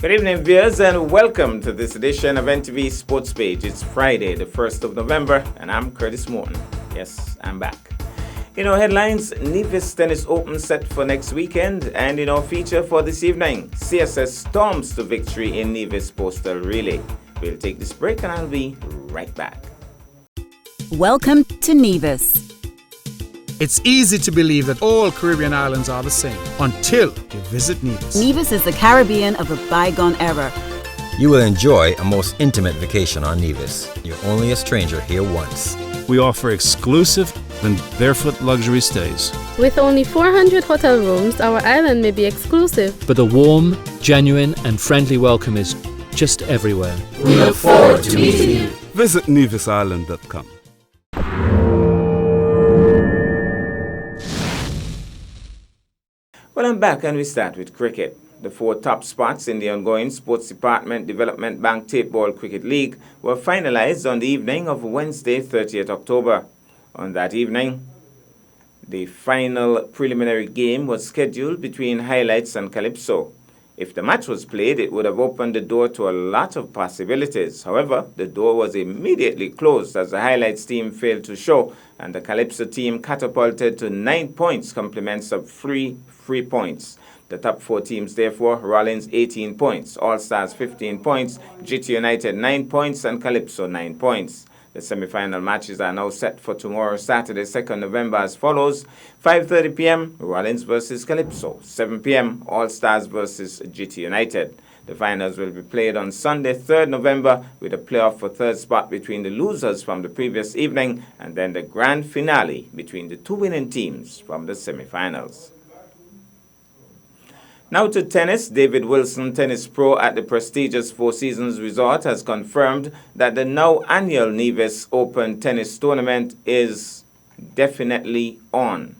Good evening, viewers, and welcome to this edition of NTV Sports Page. It's Friday, the 1st of November, and I'm Curtis Morton. Yes, I'm back. Headlines: Nevis Tennis Open set for next weekend, and feature for this evening: CSS storms to victory in Nevis Postal Relay. We'll take this break, and I'll be right back. Welcome to Nevis. It's easy to believe that all Caribbean islands are the same until you visit Nevis. Nevis is the Caribbean of a bygone era. You will enjoy a most intimate vacation on Nevis. You're only a stranger here once. We offer exclusive and barefoot luxury stays. With only 400 hotel rooms, our island may be exclusive. But the warm, genuine and friendly welcome is just everywhere. We look forward to meeting you. Visit nevisisland.com. Well, I'm back, and we start with cricket. The 4 top spots in the ongoing Sports Department Development Bank Tape Ball Cricket League were finalized on the evening of Wednesday, 30th October. On that evening, the final preliminary game was scheduled between Highlights and Calypso. If the match was played, it would have opened the door to a lot of possibilities. However, the door was immediately closed as the Highlights team failed to show, and the Calypso team catapulted to 9 points, compliments of 3 free points. The top 4 teams, therefore: Rollins 18 points, All Stars 15 points, GT United 9 points, and Calypso 9 points. The semi-final matches are now set for tomorrow, Saturday, 2nd November, as follows: 5:30 p.m., Rollins versus Calypso; 7 p.m., All Stars versus GT United. The finals will be played on Sunday, 3rd November, with a playoff for third spot between the losers from the previous evening, and then the grand finale between the 2 winning teams from the semi-finals. Now to tennis. David Wilson, tennis pro at the prestigious Four Seasons Resort, has confirmed that the now annual Nevis Open tennis tournament is definitely on.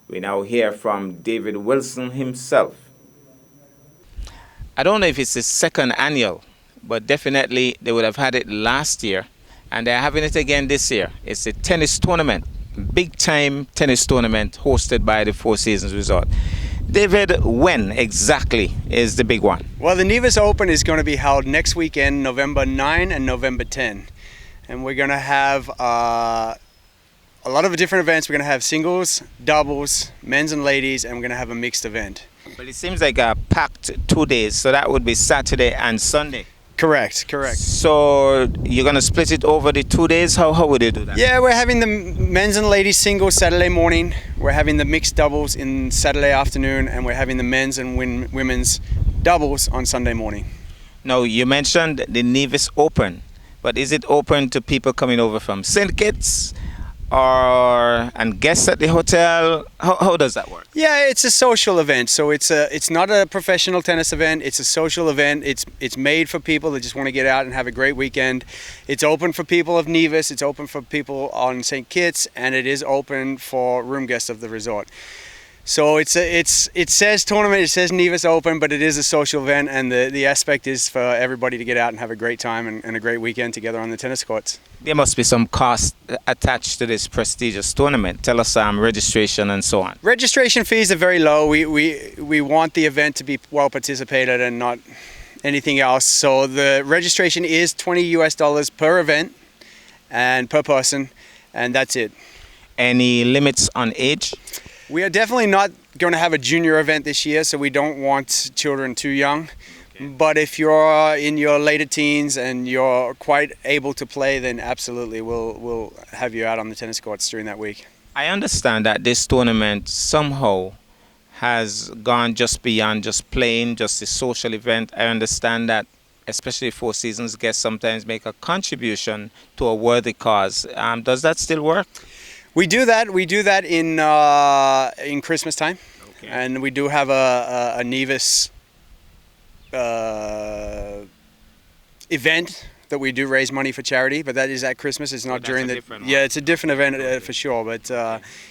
We now hear from David Wilson himself. I don't know if it's the second annual, but definitely they would have had it last year, and they're having it again this year. It's a tennis tournament, big-time tennis tournament hosted by the Four Seasons Resort. David, when exactly is the big one? Well, the Nevis Open is going to be held next weekend, November 9 and November 10. And we're going to have a lot of different events. We're going to have singles, doubles, men's and ladies, and we're going to have a mixed event. But it seems like a packed 2 days, so that would be Saturday and Sunday. Correct. So you're going to split it over the 2 days? How would you do that? Yeah, we're having the men's and ladies singles Saturday morning. We're having the mixed doubles in Saturday afternoon, and we're having the men's and women's doubles on Sunday morning. Now, you mentioned the Nevis Open, but is it open to people coming over from St. Kitts and guests at the hotel? How does that work? Yeah, it's a social event. So it's not a professional tennis event. It's a social event. It's made for people that just want to get out and have a great weekend. It's open for people of Nevis. It's open for people on St. Kitts, and it is open for room guests of the resort. So it says tournament, it says Nevis Open, but it is a social event, and the aspect is for everybody to get out and have a great time and a great weekend together on the tennis courts. There must be some cost attached to this prestigious tournament. Tell us registration and so on. Registration fees are very low. We want the event to be well participated and not anything else. So the registration is $20 per event and per person, and that's it. Any limits on age? We are definitely not going to have a junior event this year, so we don't want children too young. Okay. But if you're in your later teens and you're quite able to play, then absolutely we'll have you out on the tennis courts during that week. I understand that this tournament somehow has gone just beyond just playing, just a social event. I understand that especially Four Seasons guests sometimes make a contribution to a worthy cause. Does that still work? We do that. We do that in Christmas time, okay. And we do have a Nevis event that we do raise money for charity, but that is at Christmas. It's not during the. Yeah, it's a different event for sure. But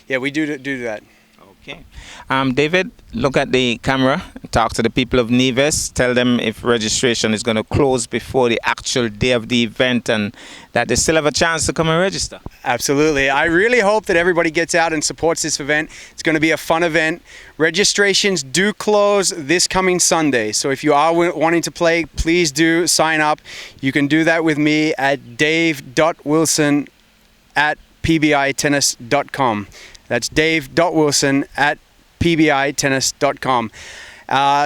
yeah, we do that. Okay. David, look at the camera, talk to the people of Nevis, tell them if registration is going to close before the actual day of the event and that they still have a chance to come and register. Absolutely. I really hope that everybody gets out and supports this event. It's going to be a fun event. Registrations do close this coming Sunday. So if you are wanting to play, please do sign up. You can do that with me at dave.wilson@pbitennis.com. That's dave.wilson@pbitennis.com.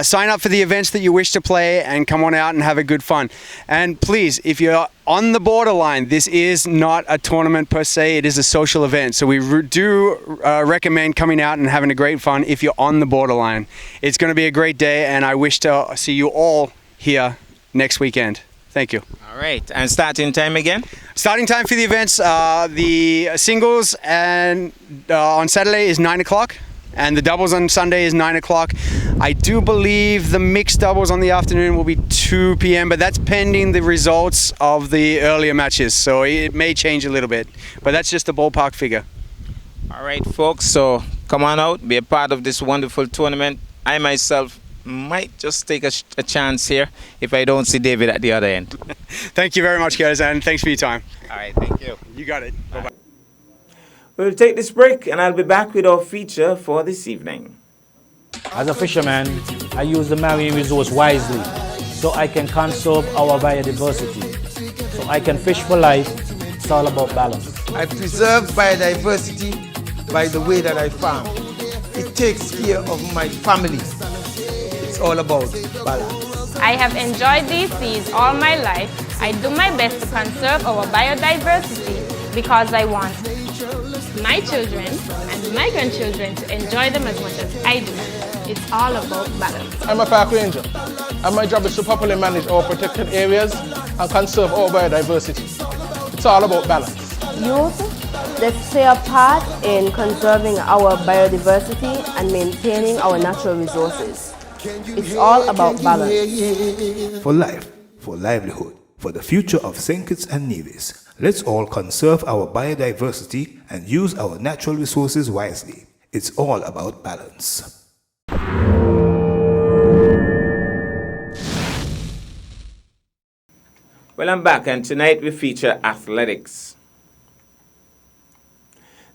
Sign up for the events that you wish to play and come on out and have a good fun. And please, if you're on the borderline, this is not a tournament per se, it is a social event. So we do recommend coming out and having a great fun if you're on the borderline. It's going to be a great day and I wish to see you all here next weekend. Thank you. All right. And starting time again? Starting time for the events, the singles and on Saturday is 9 o'clock and the doubles on Sunday is 9 o'clock. I do believe the mixed doubles on the afternoon will be 2 p.m., but that's pending the results of the earlier matches, so it may change a little bit, but that's just a ballpark figure. All right, folks, so come on out, be a part of this wonderful tournament. I myself might just take a chance here if I don't see David at the other end. Thank you very much, guys, and thanks for your time. All right, thank you. You got it. Bye-bye. We'll take this break and I'll be back with our feature for this evening. As a fisherman, I use the marine resource wisely so I can conserve our biodiversity. So I can fish for life. It's all about balance. I preserve biodiversity by the way that I farm. It takes care of my family. It's all about balance. I have enjoyed these seas all my life. I do my best to conserve our biodiversity because I want my children and my grandchildren to enjoy them as much as I do. It's all about balance. I'm a park ranger, and my job is to properly manage our protected areas and conserve our biodiversity. It's all about balance. Youth, let's play a part in conserving our biodiversity and maintaining our natural resources. It's all about balance. For life, for livelihood, for the future of St. Kitts and Nevis, let's all conserve our biodiversity and use our natural resources wisely. It's all about balance. Well, I'm back, and tonight we feature athletics.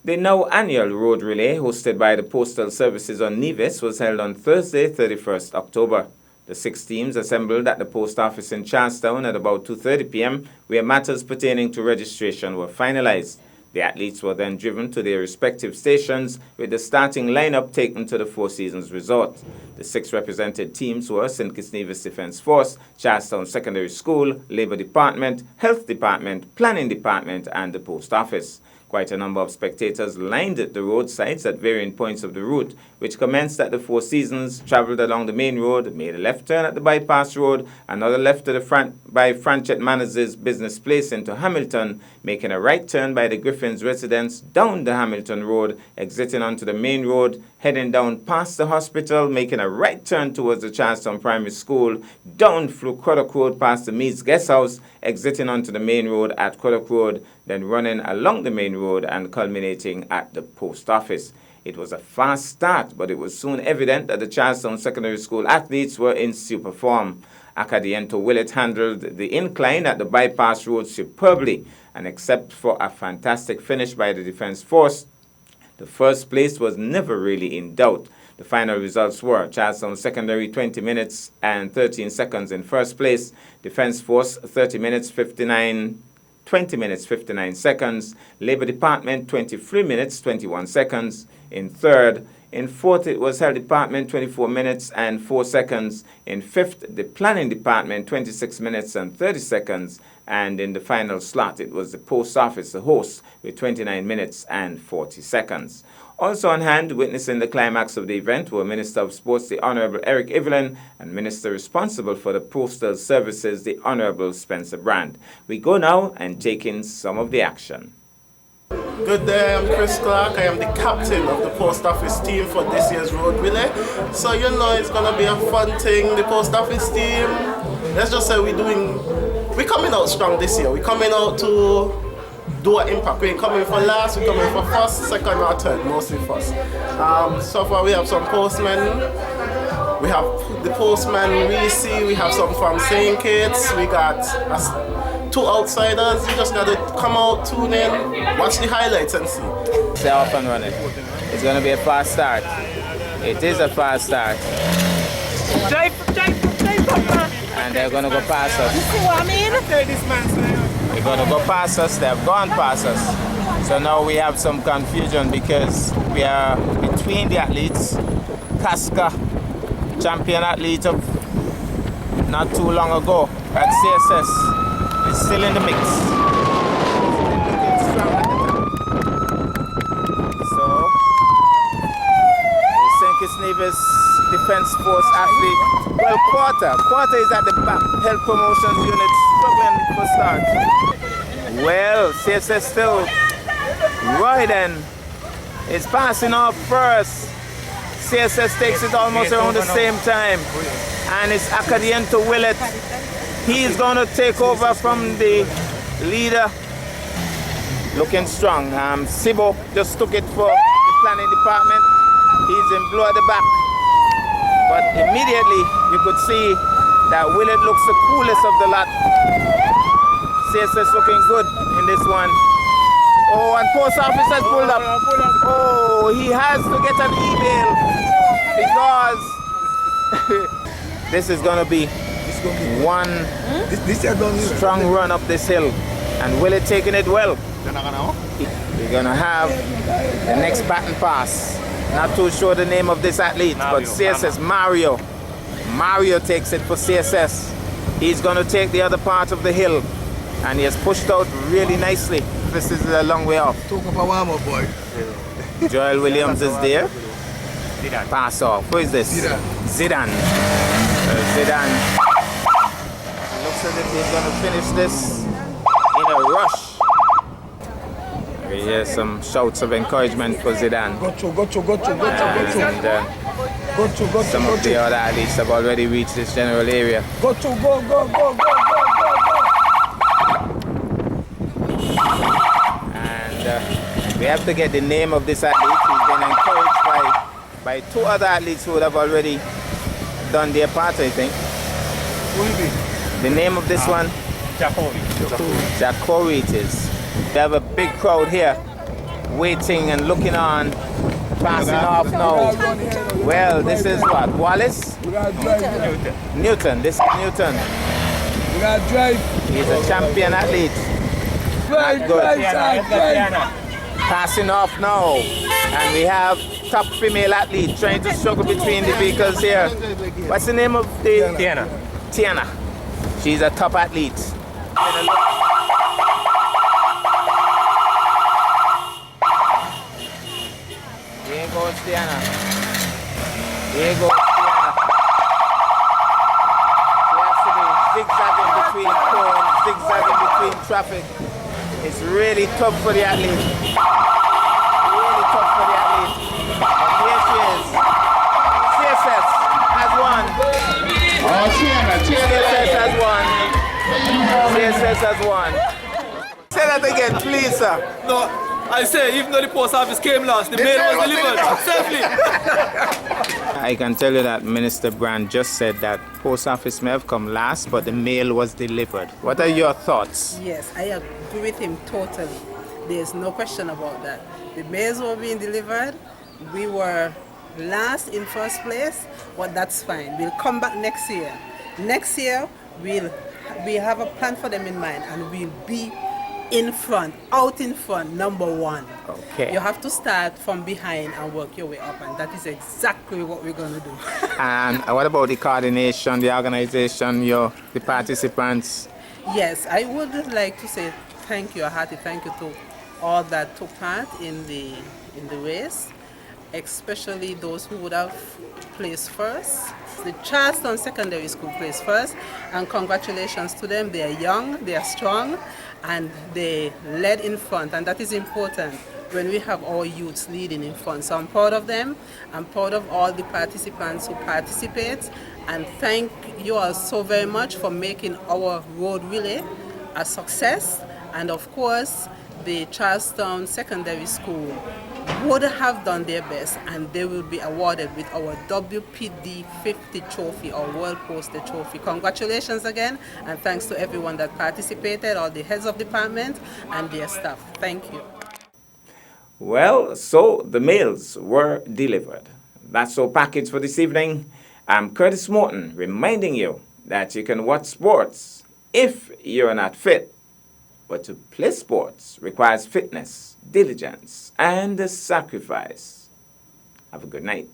The now annual road relay hosted by the Postal Services on Nevis was held on Thursday, 31st October. The 6 teams assembled at the post office in Charlestown at about 2:30 p.m., where matters pertaining to registration were finalized. The athletes were then driven to their respective stations with the starting lineup taken to the Four Seasons Resort. The 6 represented teams were St. Kitts Nevis Defence Force, Charlestown Secondary School, Labour Department, Health Department, Planning Department, and the Post Office. Quite a number of spectators lined the roadsides at varying points of the route, which commenced at the Four Seasons, travelled along the main road, made a left turn at the bypass road, another left to the front by Franchette Manners' business place into Hamilton, making a right turn by the Griffins residence, down the Hamilton Road, exiting onto the main road, heading down past the hospital, making a right turn towards the Charlestown Primary School, down through Craddock Road past the Meads Guest House, exiting onto the main road at Craddock Road, then running along the main road and culminating at the post office. It was a fast start, but it was soon evident that the Charlestown Secondary School athletes were in super form. Acadiento Willett handled the incline at the bypass road superbly, and except for a fantastic finish by the Defence Force, the first place was never really in doubt. The final results were Charlestown Secondary 20 minutes and 13 seconds in first place, Defence Force 20 minutes 59 seconds, Labour Department 23 minutes 21 seconds in third. In fourth, it was Health Department 24 minutes and 4 seconds. In fifth, the Planning Department 26 minutes and 30 seconds. And in the final slot, it was the Post Office, the host, with 29 minutes and 40 seconds. Also on hand, witnessing the climax of the event, were Minister of Sports, the Honourable Eric Evelyn, and Minister responsible for the Postal Services, the Honourable Spencer Brand. We go now and take in some of the action. Good day, I'm Chris Clark. I am the captain of the Post Office team for this year's Road Relay. So you know it's going to be a fun thing, the Post Office team. Let's just say we're coming out strong this year. We're coming out to do an impact. We ain't coming for last, we coming for first, second or third, mostly first. So far we have some postmen. We have the postman Reese, we have some from St. Kitts, we got 2 outsiders. You just gotta come out, tune in, watch the highlights and see. They're off and running. It's gonna be a fast start. It is a fast start. And they're gonna go past us. You see what I mean? They're gonna go past us, they have gone past us. So now we have some confusion because we are between the athletes. Casca, champion athlete of not too long ago at CSS, is still in the mix. So, the St. Kitts Nevis Defense Force athlete, well, Quarter is at the back, Health Promotions Unit, struggling for start. Well, CSS still, Royden is passing off first. CSS takes it almost around the same time. And it's Acadiento Willett. He's going to take over from the leader. Looking strong. Sibo just took it for the planning department. He's in blue at the back. But immediately you could see that Willett looks the coolest of the lot. CSS looking good in this one. Oh, and post office has pulled up. Oh, he has to get an email because this is going to be one strong run up this hill. And Willett taking it well. We're going to have the next baton pass. Not too sure the name of this athlete, but CSS, Mario. Mario takes it for CSS. He's going to take the other part of the hill. And he has pushed out really nicely. This is a long way off. Talk about warm-up, boy. Joel Williams is there. Pass off. Who is this? Zidane. Zidane. Looks as if he's going to finish this in a rush. We hear some shouts of encouragement for Zidane. And some of the other athletes have already reached this general area. And we have to get the name of this athlete. He's been encouraged by 2 other athletes who would have already done their part, I think. The name of this one? Jacori it is. We have a big crowd here waiting and looking on, passing off now. Well, this is what? Wallace? Newton. This is Newton. He's a champion athlete. Not good. Passing off now. And we have top female athlete trying to struggle between the vehicles here. What's the name of the? Tiana. She's a top athlete. Here goes Tiana. Here goes Tiana. She has to be zigzagging between cones, zigzagging between traffic. It's really tough for the athlete. Really tough for the athlete. But here she is. CSS has won. CSS has won. CSS has won. Say that again, please, sir. No, I say, even though the post office came last, the mail was delivered safely. I can tell you that Minister Brand just said that post office may have come last, but the mail was delivered. What are your thoughts? Yes, I agree with him totally. There's no question about that. The mails were being delivered. We were last in first place, but that's fine. We'll come back next year. Next year, we have a plan for them in mind, and we'll be in front, out in front, number 1. Okay. You have to start from behind and work your way up, and that is exactly what we're going to do. And what about the coordination, the organization, the participants? Yes, I would just like to say thank you, a hearty thank you to all that took part in the race, especially those who would have placed first. The Charleston Secondary School placed first, and congratulations to them. They are young, they are strong, and they led in front, and that is important when we have our youths leading in front. So I'm proud of them. I'm proud of all the participants who participate, and thank you all so very much for making our road relay a success. And of course, the Charlestown Secondary School would have done their best, and they will be awarded with our WPD 50 trophy, or World Poster Trophy. Congratulations again, and thanks to everyone that participated, all the heads of department and their staff. Thank you. Well, so the meals were delivered. That's our package for this evening. I'm Curtis Morton, reminding you that you can watch sports if you're not fit. But to play sports requires fitness, diligence, and sacrifice. Have a good night.